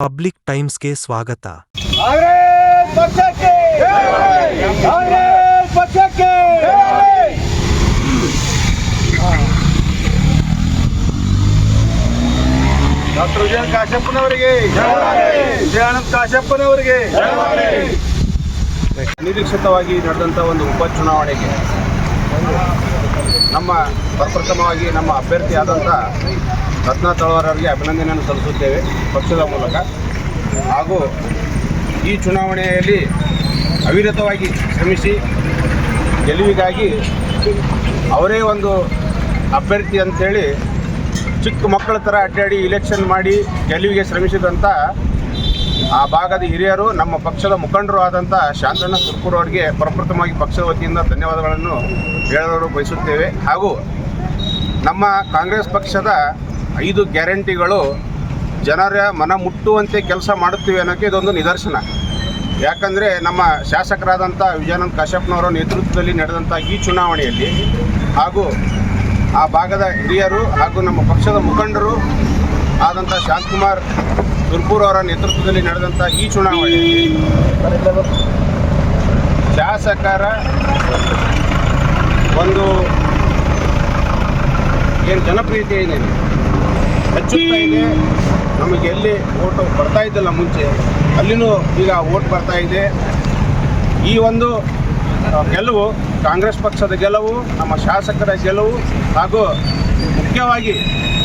Public ಟೈಮ್ಸ್ಗೆ ಸ್ವಾಗತ. ಕಾಂಗ್ರೆಸ್ ಪಕ್ಷಕ್ಕೆ ಕಾಂಗ್ರೆಸ್ ಪಕ್ಷಕ್ಕೆ ಡಾಕ್ಟರ್ ವಿಜಯನ್ ಕಾಶಪ್ಪನವರಿಗೆ ವಿಜಯಾನಂದ್ ಕಾಶಪ್ಪನವರಿಗೆ ಅನಿರೀಕ್ಷಿತವಾಗಿ ನಡೆದಂಥ ಒಂದು ಉಪಚುನಾವಣೆಗೆ ನಮ್ಮ ಪ್ರಪ್ರಥಮವಾಗಿ ನಮ್ಮ ಅಭ್ಯರ್ಥಿಯಾದಂಥ ರತ್ನ ತಳವಾರರಿಗೆ ಅಭಿನಂದನೆಯನ್ನು ಸಲ್ಲಿಸುತ್ತೇವೆ ಪಕ್ಷದ ಮೂಲಕ. ಹಾಗೂ ಈ ಚುನಾವಣೆಯಲ್ಲಿ ಅವಿರತವಾಗಿ ಶ್ರಮಿಸಿ ಗೆಲುವಿಗಾಗಿ ಅವರೇ ಒಂದು ಅಭ್ಯರ್ಥಿ ಅಂಥೇಳಿ ಚಿಕ್ಕ ಮಕ್ಕಳ ಥರ ಅಡ್ಡಾಡಿ ಇಲೆಕ್ಷನ್ ಮಾಡಿ ಗೆಲುವಿಗೆ ಶ್ರಮಿಸಿದಂಥ ಆ ಭಾಗದ ಹಿರಿಯರು, ನಮ್ಮ ಪಕ್ಷದ ಮುಖಂಡರು ಆದಂಥ ಶಾಂತಣ್ಣ ಸುರ್ಪುರ್ ಅವರಿಗೆ ಪ್ರಪ್ರಥಮವಾಗಿ ಪಕ್ಷದ ವತಿಯಿಂದ ಧನ್ಯವಾದಗಳನ್ನು ಹೇಳಲು ಬಯಸುತ್ತೇವೆ. ಹಾಗೂ ನಮ್ಮ ಕಾಂಗ್ರೆಸ್ ಪಕ್ಷದ 5 ಗ್ಯಾರಂಟಿಗಳು ಜನರ ಮನ ಮುಟ್ಟುವಂತೆ ಕೆಲಸ ಮಾಡುತ್ತಿವೆ ಅನ್ನೋಕ್ಕೆ ಇದೊಂದು ನಿದರ್ಶನ. ಯಾಕಂದರೆ ನಮ್ಮ ಶಾಸಕರಾದಂಥ ವಿಜಯಾನಂದ್ ಕಾಶಪ್ಪನವರ ನೇತೃತ್ವದಲ್ಲಿ ನಡೆದಂಥ ಈ ಚುನಾವಣೆಯಲ್ಲಿ ಹಾಗೂ ಆ ಭಾಗದ ಹಿರಿಯರು ಹಾಗೂ ನಮ್ಮ ಪಕ್ಷದ ಮುಖಂಡರು ಆದಂಥ ಶಾಂತಕುಮಾರ್ ಸುರ್ಪುರ್ ಅವರ ನೇತೃತ್ವದಲ್ಲಿ ನಡೆದಂಥ ಈ ಚುನಾವಣೆಯಲ್ಲಿ ಶಾಸಕರ ಒಂದು ಏನು ಜನಪ್ರಿಯತೆ ಏನಿದೆ ಹೆಚ್ಚುತ್ತಾ ಇದೆ. ನಮಗೆ ಎಲ್ಲಿ ಓಟು ಬರ್ತಾ ಇದ್ದಲ್ಲ ಮುಂಚೆ, ಅಲ್ಲಿನೂ ಈಗ ಓಟ್ ಬರ್ತಾ ಇದೆ. ಈ ಒಂದು ಗೆಲುವು ಕಾಂಗ್ರೆಸ್ ಪಕ್ಷದ ಗೆಲುವು, ನಮ್ಮ ಶಾಸಕರ ಗೆಲುವು ಹಾಗೂ ಮುಖ್ಯವಾಗಿ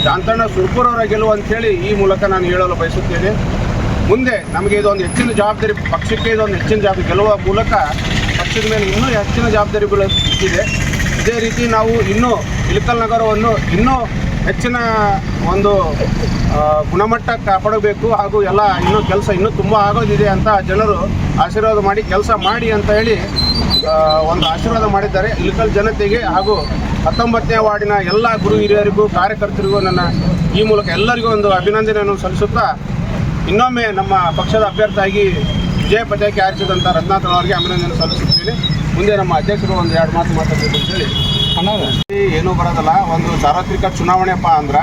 ಶಾಂತಣ್ಣ ಸುರ್ಪುರ್ ಅವರ ಗೆಲುವು ಅಂಥೇಳಿ ಈ ಮೂಲಕ ನಾನು ಹೇಳಲು ಬಯಸುತ್ತೇನೆ. ಮುಂದೆ ನಮಗೆ ಇದೊಂದು ಹೆಚ್ಚಿನ ಜವಾಬ್ದಾರಿ, ಪಕ್ಷಕ್ಕೆ ಇದೊಂದು ಹೆಚ್ಚಿನ ಜವಾಬ್ದಾರಿ, ಗೆಲ್ಲುವ ಮೂಲಕ ಪಕ್ಷದ ಮೇಲೆ ಇನ್ನೂ ಹೆಚ್ಚಿನ ಜವಾಬ್ದಾರಿಗಳು ಇದೆ. ಇದೇ ರೀತಿ ನಾವು ಇನ್ನೂ ಇಳಕಲ್ ನಗರವನ್ನು ಇನ್ನೂ ಹೆಚ್ಚಿನ ಒಂದು ಗುಣಮಟ್ಟ ಕಾಪಾಡಬೇಕು. ಹಾಗೂ ಇನ್ನೂ ಕೆಲಸ ಇನ್ನೂ ತುಂಬ ಆಗೋದಿದೆ ಅಂತ ಜನರು ಆಶೀರ್ವಾದ ಮಾಡಿ ಕೆಲಸ ಮಾಡಿ ಅಂತ ಹೇಳಿ ಒಂದು ಆಶೀರ್ವಾದ ಮಾಡಿದ್ದಾರೆ ಇಳಕಲ್ ಜನತೆಗೆ. ಹಾಗೂ 19ನೇ ವಾರ್ಡಿನ ಎಲ್ಲ ಗುರು ಹಿರಿಯರಿಗೂ ಕಾರ್ಯಕರ್ತರಿಗೂ ನನ್ನ ಈ ಮೂಲಕ ಎಲ್ಲರಿಗೂ ಒಂದು ಅಭಿನಂದನೆಯನ್ನು ಸಲ್ಲಿಸುತ್ತಾ ಇನ್ನೊಮ್ಮೆ ನಮ್ಮ ಪಕ್ಷದ ಅಭ್ಯರ್ಥಿಯಾಗಿ ವಿಜಯ ಪತಾಕೆ ಆರಿಸಿದಂಥ ರತ್ನ ತಳವಾರರಿಗೆ ಅಭಿನಂದನೆ ಸಲ್ಲಿಸುತ್ತೇನೆ. ಮುಂದೆ ನಮ್ಮ ಅಧ್ಯಕ್ಷರು ಒಂದು 2 ಮಾತು ಮಾತಾಡಬೇಕು ಅಂತೇಳಿ. ಏನೂ ಬರೋದಲ್ಲ, ಒಂದು ಸಾರ್ವತ್ರಿಕ ಚುನಾವಣೆಪ್ಪ ಅಂದ್ರೆ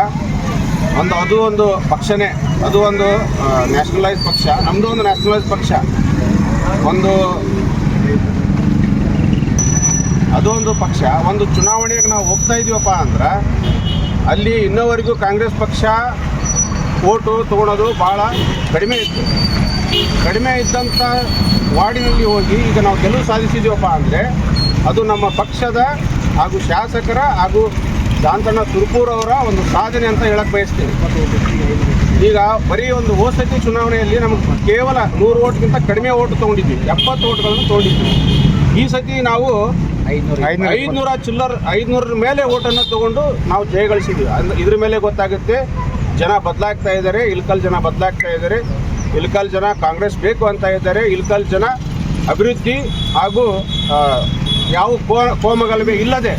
ಅದು ಒಂದು ಪಕ್ಷನೇ, ಅದು ಒಂದು ನ್ಯಾಷನಲೈಸ್ ಪಕ್ಷ, ನಮ್ಮದು ಒಂದು ನ್ಯಾಷನಲೈಸ್ ಪಕ್ಷ. ಅದೊಂದು ಪಕ್ಷ. ಒಂದು ಚುನಾವಣೆಗೆ ನಾವು ಹೋಗ್ತಾ ಇದೀವಪ್ಪ ಅಂದ್ರೆ ಅಲ್ಲಿ ಇನ್ನೋವರೆಗೂ ಕಾಂಗ್ರೆಸ್ ಪಕ್ಷ ಓಟು ತೊಗೊಳೋದು ಭಾಳ ಕಡಿಮೆ ಇತ್ತು. ಕಡಿಮೆ ಇದ್ದಂಥ ವಾರ್ಡಿನಲ್ಲಿ ಹೋಗಿ ಈಗ ನಾವು ಗೆಲುವು ಸಾಧಿಸಿದ್ದೀವಪ್ಪ ಅಂದರೆ ಅದು ನಮ್ಮ ಪಕ್ಷದ ಹಾಗೂ ಶಾಸಕರ ಹಾಗೂ ಶಾಂತಣ್ಣ ಸುರ್ಪುರ್ ಅವರ ಒಂದು ಸಾಧನೆ ಅಂತ ಹೇಳಕ್ಕೆ ಬಯಸ್ತೀನಿ. ಈಗ ಬರೀ ಒಂದು ಹೋಸತಿ ಚುನಾವಣೆಯಲ್ಲಿ ನಮಗೆ ಕೇವಲ 100 ಓಟ್ಗಿಂತ ಕಡಿಮೆ ಓಟು ತೊಗೊಂಡಿದ್ವಿ, 70 ಓಟ್ಗಳನ್ನು ತೊಗೊಂಡಿದ್ವಿ. ಈ ಸತಿ ನಾವು 500 ಮೇಲೆ ಓಟನ್ನು ತೊಗೊಂಡು ನಾವು ಜಯಗಳಿಸಿದ್ವಿ. ಇದ್ರ ಮೇಲೆ ಗೊತ್ತಾಗುತ್ತೆ ಜನ ಬದಲಾಗ್ತಾ ಇದ್ದಾರೆ, ಇಳಕಲ್ ಜನ ಬದಲಾಗ್ತಾ ಇದ್ದಾರೆ, ಇಳಕಲ್ ಜನ ಕಾಂಗ್ರೆಸ್ ಬೇಕು ಅಂತ ಇದ್ದಾರೆ, ಇಳಕಲ್ ಜನ ಅಭಿವೃದ್ಧಿ ಹಾಗೂ ಯಾವ ಕೋಮಗಲಭೆ ಇಲ್ಲದೆ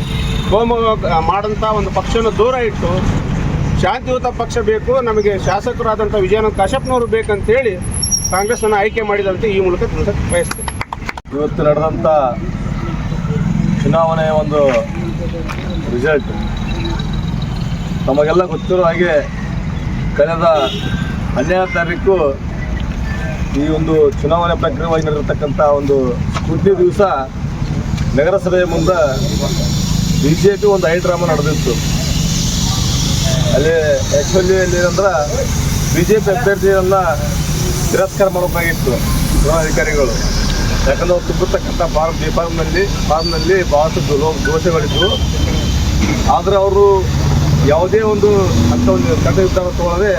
ಮಾಡೋಂಥ ಒಂದು ಪಕ್ಷನ ದೂರ ಇಟ್ಟು ಶಾಂತಿಯುತ ಪಕ್ಷ ಬೇಕು, ನಮಗೆ ಶಾಸಕರಾದಂಥ ವಿಜಯಾನಂದ್ ಕಾಶಪ್ಪನವರು ಬೇಕಂತೇಳಿ ಕಾಂಗ್ರೆಸ್ಸನ್ನು ಆಯ್ಕೆ ಮಾಡಿದಂತೆ ಈ ಮೂಲಕ ತಿಳಿಸಕ್ಕೆ ಬಯಸ್ತೇನೆ. ಇವತ್ತು ನಡೆದಂಥ ಚುನಾವಣೆಯ ಒಂದು ರಿಸಲ್ಟ್ ನಮಗೆಲ್ಲ ಗೊತ್ತಿರೋ ಹಾಗೆ ಕಳೆದ 12ನೇ ತಾರೀಕು ಈ ಒಂದು ಚುನಾವಣೆ ಪ್ರಕ್ರಿಯೆಯಾಗಿ ನಡೆದಿರ್ತಕ್ಕಂಥ ಒಂದು ಸ್ಫೂರ್ತಿ ದಿವಸ ನಗರಸಭೆಯ ಮುಂದೆ BJP ಒಂದು ಹೈಡ್ರಾಮಾ ನಡೆದಿತ್ತು. ಅಲ್ಲಿ ಆ್ಯಕ್ಚುಲಿ ಏನಂದ್ರೆ BJP ಅಭ್ಯರ್ಥಿಯನ್ನು ತಿರಸ್ಕಾರ ಮಾಡಬೇಕಾಗಿತ್ತು ಚುನಾವಣಾಧಿಕಾರಿಗಳು. ಯಾಕಂದ್ರೆ ಅವ್ರು ತುಂಬಿರ್ತಕ್ಕಂಥ ಫಾರ್ಮ್ನಲ್ಲಿ ಭಾಳಷ್ಟು ದೋಷಗಳಿದ್ದು, ಆದರೆ ಅವರು ಯಾವುದೇ ಒಂದು ಅಂಥ ಒಂದು ಕಠಿಣ ನಿರ್ಧಾರ ತಗೊಳ್ಳದೆ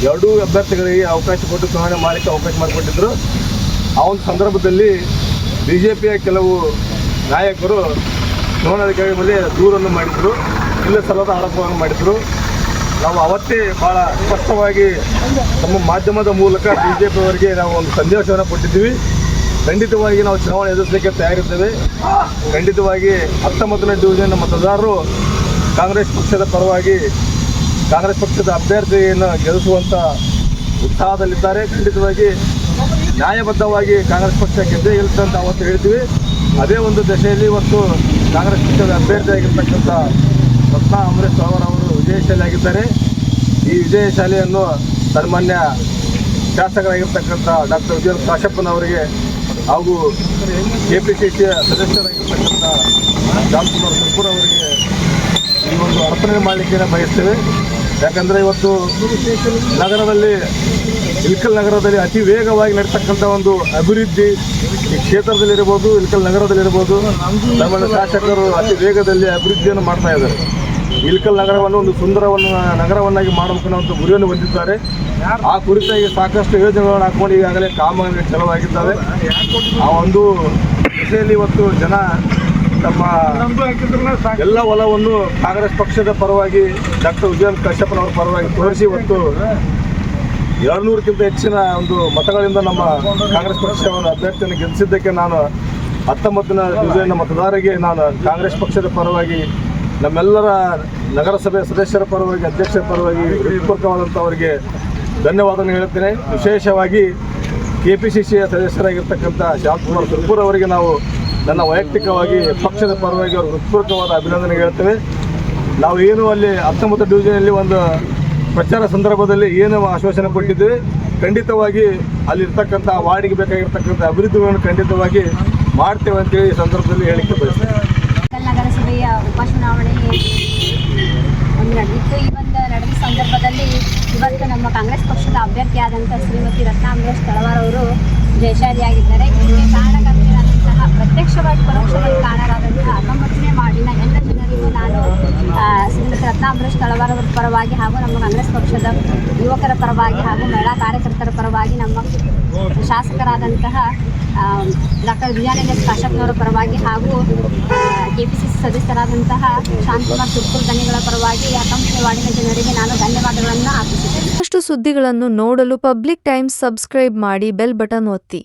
2 ಅಭ್ಯರ್ಥಿಗಳಿಗೆ ಅವಕಾಶ ಕೊಟ್ಟು ಚುನಾವಣೆ ಮಾಡಲಿಕ್ಕೆ ಅವಕಾಶ ಮಾಡಿಕೊಟ್ಟಿದ್ದರು. ಆ ಒಂದು ಸಂದರ್ಭದಲ್ಲಿ BJPಯ ಕೆಲವು ನಾಯಕರು ಚುನಾವಣಾಧಿಕಾರಿ ಮೇಲೆ ದೂರನ್ನು ಮಾಡಿದರು, ಇಲ್ಲ ಸಲ್ಲದ ಆರೋಪವನ್ನು ಮಾಡಿದರು. ನಾವು ಅವತ್ತೇ ಭಾಳ ಸ್ಪಷ್ಟವಾಗಿ ನಮ್ಮ ಮಾಧ್ಯಮದ ಮೂಲಕ BJP ಅವರಿಗೆ ನಾವು ಒಂದು ಸಂದೇಶವನ್ನು ಕೊಟ್ಟಿದ್ದೀವಿ. ಖಂಡಿತವಾಗಿ ನಾವು ಚುನಾವಣೆ ಎದುರಿಸಲಿಕ್ಕೆ ತಯಾರಿದ್ದೇವೆ. ಖಂಡಿತವಾಗಿ 19ನೇ ಡಿವಿಷನ್ ಮತದಾರರು ಕಾಂಗ್ರೆಸ್ ಪಕ್ಷದ ಪರವಾಗಿ ಕಾಂಗ್ರೆಸ್ ಪಕ್ಷದ ಅಭ್ಯರ್ಥಿಯನ್ನು ಗೆಲ್ಲಿಸುವಂಥ ಉತ್ಸಾಹದಲ್ಲಿದ್ದಾರೆ. ಖಂಡಿತವಾಗಿ ನ್ಯಾಯಬದ್ಧವಾಗಿ ಕಾಂಗ್ರೆಸ್ ಪಕ್ಷ ಗೆದ್ದೇ ಗೆಲ್ಲಿಸುತ್ತೆ ಅಂತ ಅವತ್ತು ಹೇಳ್ತೀವಿ. ಅದೇ ಒಂದು ದಶೆಯಲ್ಲಿ ಇವತ್ತು ಕಾಂಗ್ರೆಸ್ ಪಕ್ಷದ ಅಭ್ಯರ್ಥಿಯಾಗಿರ್ತಕ್ಕಂಥ ರತ್ನ ತಳವಾರ ಅವರು ವಿಜಯಶಾಲಿಯಾಗಿದ್ದಾರೆ. ಈ ವಿಜಯಶಾಲಿಯನ್ನು ಸನ್ಮಾನ್ಯ ಶಾಸಕರಾಗಿರ್ತಕ್ಕಂಥ ಡಾಕ್ಟರ್ ವಿಜಯ ಕಾಶಪ್ಪನವರಿಗೆ ಹಾಗೂ KPCC ಸದಸ್ಯರಾಗಿರ್ತಕ್ಕಂಥ ಜಾನ್ಕುಮಾರ್ ಸುರ್ಪುರ್ ಅವರಿಗೆ ಈ ಒಂದು ಅರ್ಪಣೆ ಮಾಡಲಿಕ್ಕೆ ಬಯಸ್ತೇವೆ. ಯಾಕಂದರೆ ಇವತ್ತು ನಗರದಲ್ಲಿ ಇಳಕಲ್ ನಗರದಲ್ಲಿ ಅತಿ ವೇಗವಾಗಿ ನಡೀತಕ್ಕಂಥ ಒಂದು ಅಭಿವೃದ್ಧಿ ಈ ಕ್ಷೇತ್ರದಲ್ಲಿರ್ಬೋದು, ಇಳಕಲ್ ನಗರದಲ್ಲಿರ್ಬೋದು, ನಮ್ಮ ಶಾಸಕರು ಅತಿ ವೇಗದಲ್ಲಿ ಅಭಿವೃದ್ಧಿಯನ್ನು ಮಾಡ್ತಾ ಇದ್ದಾರೆ. ಇಳಕಲ್ ನಗರವನ್ನು ಒಂದು ನಗರವನ್ನಾಗಿ ಮಾಡಬೇಕನ್ನೋ ಗುರಿಯನ್ನು ಹೊಂದಿದ್ದಾರೆ. ಆ ಕುರಿತಾಗಿ ಸಾಕಷ್ಟು ಯೋಜನೆಗಳನ್ನು ಹಾಕೊಂಡು ಈಗಾಗಲೇ ಕಾಮಗಾರಿ ಚಾಲುವಾಗಿದ್ದಾವೆ. ಆ ಒಂದು ದಿಸೆಯಲ್ಲಿ ಇವತ್ತು ಜನ ತಮ್ಮ ಎಲ್ಲ ಒಲವನ್ನು ಕಾಂಗ್ರೆಸ್ ಪಕ್ಷದ ಪರವಾಗಿ ಡಾಕ್ಟರ್ ವಿಜಯ ಕಾಶಪ್ಪನವರ ಪರವಾಗಿ ತೋರಿಸಿ ಇವತ್ತು 200ಕ್ಕಿಂತ ಹೆಚ್ಚಿನ ಒಂದು ಮತಗಳಿಂದ ನಮ್ಮ ಕಾಂಗ್ರೆಸ್ ಪಕ್ಷವನ್ನು ಅಭ್ಯರ್ಥಿಯನ್ನು ಗೆಲ್ಲಿಸಿದ್ದಕ್ಕೆ ನಾನು 19ನೇ ಡಿವಿಷನ್ನ ಮತದಾರರಿಗೆ ನಾನು ಕಾಂಗ್ರೆಸ್ ಪಕ್ಷದ ಪರವಾಗಿ ನಮ್ಮೆಲ್ಲರ ನಗರಸಭೆ ಸದಸ್ಯರ ಪರವಾಗಿ ಅಧ್ಯಕ್ಷರ ಪರವಾಗಿ ಹೃತ್ಪೂರ್ವಕವಾದಂಥವರಿಗೆ ಧನ್ಯವಾದವನ್ನು ಹೇಳುತ್ತೇನೆ. ವಿಶೇಷವಾಗಿ KPCC ಸದಸ್ಯರಾಗಿರ್ತಕ್ಕಂಥ ಜಾನ್ಕುಮಾರ್ ಸುರ್ಪುರ್ ಅವರಿಗೆ ನಾವು ನನ್ನ ವೈಯಕ್ತಿಕವಾಗಿ ಪಕ್ಷದ ಪರವಾಗಿ ಅವರು ಹೃತ್ಪೂರ್ವಕವಾದ ಅಭಿನಂದನೆ ಹೇಳ್ತೇವೆ. ನಾವು ಏನು ಅಲ್ಲಿ 19 ಡಿವಿಷನಲ್ಲಿ ಒಂದು ಪ್ರಚಾರ ಸಂದರ್ಭದಲ್ಲಿ ಏನು ಆಶ್ವಾಸನೆ ಕೊಟ್ಟಿದ್ದೇವೆ, ಖಂಡಿತವಾಗಿ ಅಲ್ಲಿರ್ತಕ್ಕಂಥ ವಾರ್ಡಿಗೆ ಬೇಕಾಗಿರ್ತಕ್ಕಂಥ ಅಭಿವೃದ್ಧಿಗಳನ್ನು ಖಂಡಿತವಾಗಿ ಮಾಡ್ತೇವೆ ಅಂತೇಳಿ ಈ ಸಂದರ್ಭದಲ್ಲಿ ಹೇಳಿಕೆ ಬಯಸ್ತೇವೆ. ನಗರಸಭೆಯ ಉಪಚುನಾವಣೆ ನಡೆದಿತ್ತು. ಈ ಒಂದು ನಡೆದ ಸಂದರ್ಭದಲ್ಲಿ ಇವತ್ತು ನಮ್ಮ ಕಾಂಗ್ರೆಸ್ ಪಕ್ಷದ ಅಭ್ಯರ್ಥಿಯಾದಂಥ ಶ್ರೀಮತಿ ರತ್ನ ಅಮರೇಶ್ ತಳವಾರ್ ಅವರು ಜಯಶಾಲಿಯಾಗಿದ್ದಾರೆ. ಇದಕ್ಕೆ ಕಾರಣಕರ್ತರಾದಂತಹ ಪ್ರತ್ಯಕ್ಷವಾಗಿ ಪರೋಕ್ಷವಾಗಿ ಕಾರಣರಾದಂತಹ 19ನೇ ವಾರ್ಡಿನ ಎಲ್ಲ ಜನರಿಗೂ ನಾನು ಶ್ರೀಮತಿ ರತ್ನ ಅಮರೇಶ್ ತಳವಾರ್ ಅವರ ಪರವಾಗಿ ಹಾಗೂ ನಮ್ಮ ಕಾಂಗ್ರೆಸ್ ಪಕ್ಷದ ಯುವಕರ ಪರವಾಗಿ ಹಾಗೂ ಮಹಿಳಾ ಕಾರ್ಯಕರ್ತರ ಪರವಾಗಿ ನಮ್ಮ ಶಾಸಕರಾದಂತಹ ಡಾಕ್ಟರ್ ವಿಜಯ ಕಾಶಪ್ಪನವರ ಪರವಾಗಿ ಹಾಗೂ KPCC ಸದಸ್ಯರಾದಂತಹ ಶಾಂತಕುಮಾರ್ ಸುರ್ಪುರ್ ದನಿಗಳ ಪರವಾಗಿ 19ನೇ ವಾರ್ಡಿನ ಜನರಿಗೆ ನಾನು ಧನ್ಯವಾದಗಳನ್ನು ಅರ್ಪಿಸುತ್ತೇನೆ. ಇನ್ನಷ್ಟು ಸುದ್ದಿಗಳನ್ನು ನೋಡಲು ಪಬ್ಲಿಕ್ ಟೈಮ್ಸ್ ಸಬ್ಸ್ಕ್ರೈಬ್ ಮಾಡಿ, ಬೆಲ್ ಬಟನ್ ಒತ್ತಿ.